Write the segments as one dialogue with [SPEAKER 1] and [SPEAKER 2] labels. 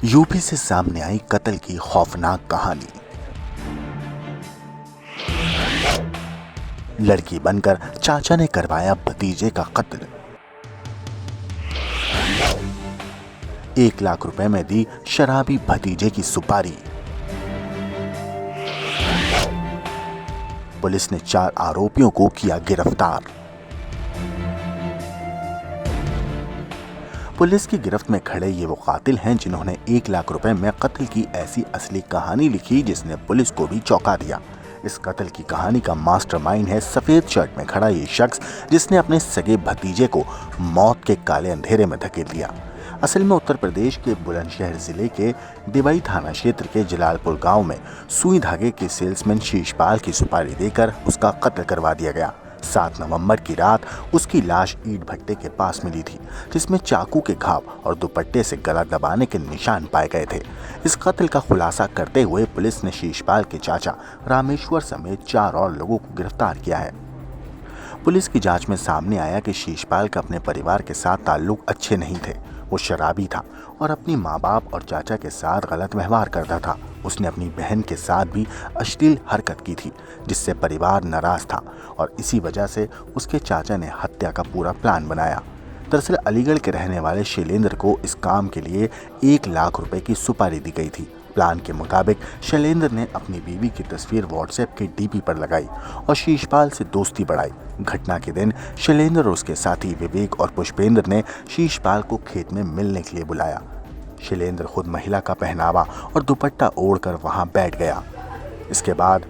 [SPEAKER 1] UP से सामने आई कत्ल की खौफनाक कहानी। लड़की बनकर चाचा ने करवाया भतीजे का कत्ल। 1 लाख रुपए में दी शराबी भतीजे की सुपारी। पुलिस ने 4 आरोपियों को किया गिरफ्तार। पुलिस की गिरफ्त में खड़े ये वो कातिल हैं जिन्होंने 1 लाख रुपए में कत्ल की ऐसी असली कहानी लिखी जिसने पुलिस को भी चौंका दिया। इस कत्ल की कहानी का मास्टरमाइंड है सफेद शर्ट में खड़ा ये शख्स जिसने अपने सगे भतीजे को मौत के काले अंधेरे में धकेल दिया। असल में उत्तर प्रदेश के बुलंदशहर जिले के डिबई थाना क्षेत्र के जलालपुर गांव में सुई धागे के सेल्समैन शीशपाल की सुपारी देकर उसका कत्ल करवा दिया गया। 7 नवंबर की रात उसकी लाश ईंट भट्टे के पास मिली थी जिसमें चाकू के घाव और दुपट्टे से गला दबाने के निशान पाए गए थे। इस कत्ल का खुलासा करते हुए पुलिस ने शीशपाल के चाचा रामेश्वर समेत 4 और लोगों को गिरफ्तार किया है। पुलिस की जांच में सामने आया कि शीशपाल का अपने परिवार के साथ ताल्लुक अच्छे नहीं थे। वो शराबी था और अपनी माँ बाप और चाचा के साथ गलत व्यवहार करता था। उसने अपनी बहन के साथ भी अश्लील हरकत की थी जिससे परिवार नाराज था और इसी वजह से उसके चाचा ने हत्या का पूरा प्लान बनाया। दरअसल अलीगढ़ के रहने वाले शैलेंद्र को इस काम के लिए 1 लाख रुपए की सुपारी दी गई थी। प्लान के मुताबिक शैलेंद्र ने अपनी बीवी की तस्वीर व्हाट्सएप के डीपी पर लगाई और शीशपाल से दोस्ती बढ़ाई। घटना के दिन शैलेंद्र और उसके साथी विवेक और पुष्पेंद्र ने शीशपाल को खेत में मिलने के लिए बुलाया। शैलेंद्र खुद महिला का पहनावा और दुपट्टा ओढ़कर वहां बैठ गया। इसके बाद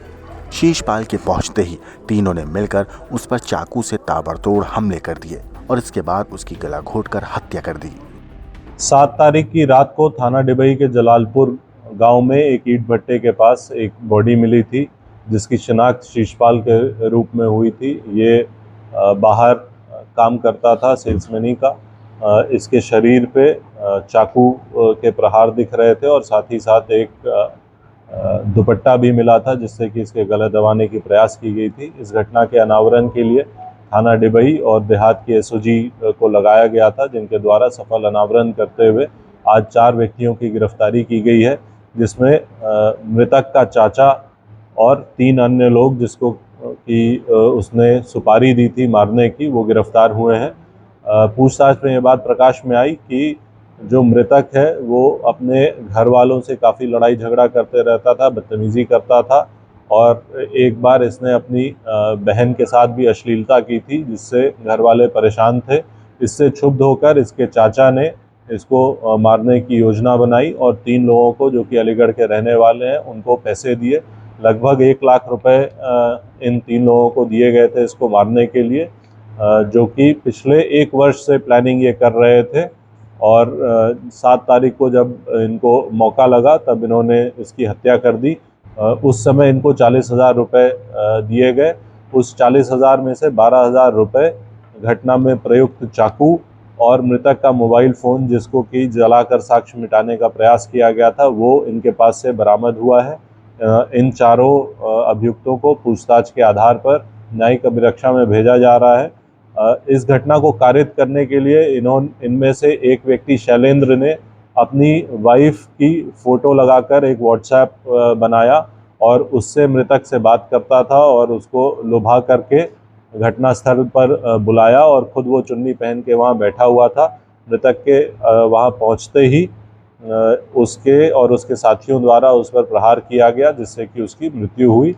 [SPEAKER 1] शीशपाल के पहुंचते ही तीनों ने मिलकर उस पर चाकू से ताबड़तोड़ हमले कर दिए और इसके बाद उसकी गला घोंटकर हत्या कर दी।
[SPEAKER 2] 7 तारीख की रात को थाना डिबई के जलालपुर गांव में एक ईंट भट्टे के पास एक बॉडी मिली थी जिसकी शिनाख्त शीशपाल के रूप में हुई थी। ये बाहर काम करता था सेल्समैनी का। इसके शरीर पे चाकू के प्रहार दिख रहे थे और साथ ही साथ एक दुपट्टा भी मिला था जिससे कि इसके गले दबाने की प्रयास की गई थी। इस घटना के अनावरण के लिए थाना डिबई और देहात की एसओजी को लगाया गया था जिनके द्वारा सफल अनावरण करते हुए आज 4 व्यक्तियों की गिरफ्तारी की गई है जिसमें मृतक का चाचा और 3 अन्य लोग जिसको कि उसने सुपारी दी थी मारने की वो गिरफ्तार हुए हैं। पूछताछ में ये बात प्रकाश में आई कि जो मृतक है वो अपने घर वालों से काफ़ी लड़ाई झगड़ा करते रहता था, बदतमीज़ी करता था और एक बार इसने अपनी बहन के साथ भी अश्लीलता की थी जिससे घर वाले परेशान थे। इससे क्षुब्ध होकर इसके चाचा ने इसको मारने की योजना बनाई और 3 लोगों को जो कि अलीगढ़ के रहने वाले हैं उनको पैसे दिए। लगभग 1 लाख रुपए इन 3 लोगों को दिए गए थे इसको मारने के लिए, जो कि पिछले 1 वर्ष से प्लानिंग ये कर रहे थे और 7 तारीख को जब इनको मौका लगा तब इन्होंने इसकी हत्या कर दी। उस समय इनको 40,000 रुपये दिए गए। उस 40,000 में से 12,000 रुपये घटना में प्रयुक्त चाकू और मृतक का मोबाइल फ़ोन जिसको कि जलाकर साक्ष्य मिटाने का प्रयास किया गया था वो इनके पास से बरामद हुआ है। इन चारों अभियुक्तों को पूछताछ के आधार पर न्यायिक अभिरक्षा में भेजा जा रहा है। इस घटना को कारित करने के लिए इनमें से एक व्यक्ति शैलेंद्र ने अपनी वाइफ की फ़ोटो लगाकर एक व्हाट्सएप बनाया और उससे मृतक से बात करता था और उसको लुभा करके घटनास्थल पर बुलाया और खुद वो चुन्नी पहन के वहाँ बैठा हुआ था। मृतक के वहाँ पहुँचते ही उसके और उसके साथियों द्वारा उस पर प्रहार किया गया जिससे कि उसकी मृत्यु हुई।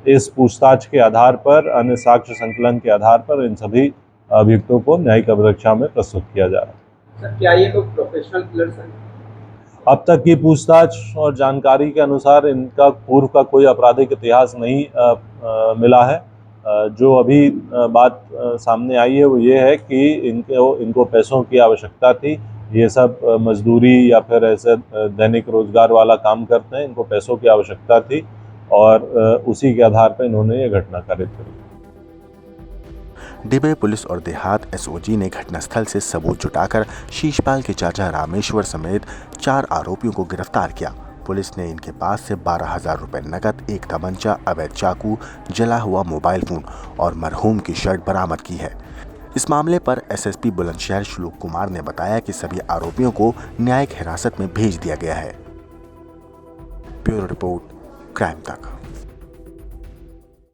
[SPEAKER 2] इस पूछताछ के आधार पर अन्य साक्ष्य संकलन के आधार पर इन सभी अभियुक्तों को न्यायिक अभिरक्षा में प्रस्तुत किया जा रहा है।
[SPEAKER 3] सर, क्या ये लोग प्रोफेशनल किलर्स हैं?
[SPEAKER 2] अब तक की पूछताछ और जानकारी के अनुसार इनका पूर्व का कोई आपराधिक इतिहास नहीं मिला है। जो अभी बात सामने आई है वो ये है कि इनको पैसों की आवश्यकता थी। ये सब मजदूरी या फिर ऐसे दैनिक रोजगार वाला काम करते हैं, इनको पैसों की आवश्यकता थी और उसी के आधार पर इन्होंने ये घटना कारित करी।
[SPEAKER 1] डिबई पुलिस और देहात एसओजी ने घटनास्थल से सबूत जुटाकर शीशपाल के चाचा रामेश्वर समेत 4 आरोपियों को गिरफ्तार किया। पुलिस ने इनके पास से 12,000 रुपये नकद, एक तमंचा, अवैध चाकू, जला हुआ मोबाइल फोन और मरहूम की शर्ट बरामद की है। इस मामले पर एसएसपी बुलंदशहर श्लोक कुमार ने बताया कि सभी आरोपियों को न्यायिक हिरासत में भेज दिया गया है। ब्यूरो रिपोर्ट, क्राइम तक।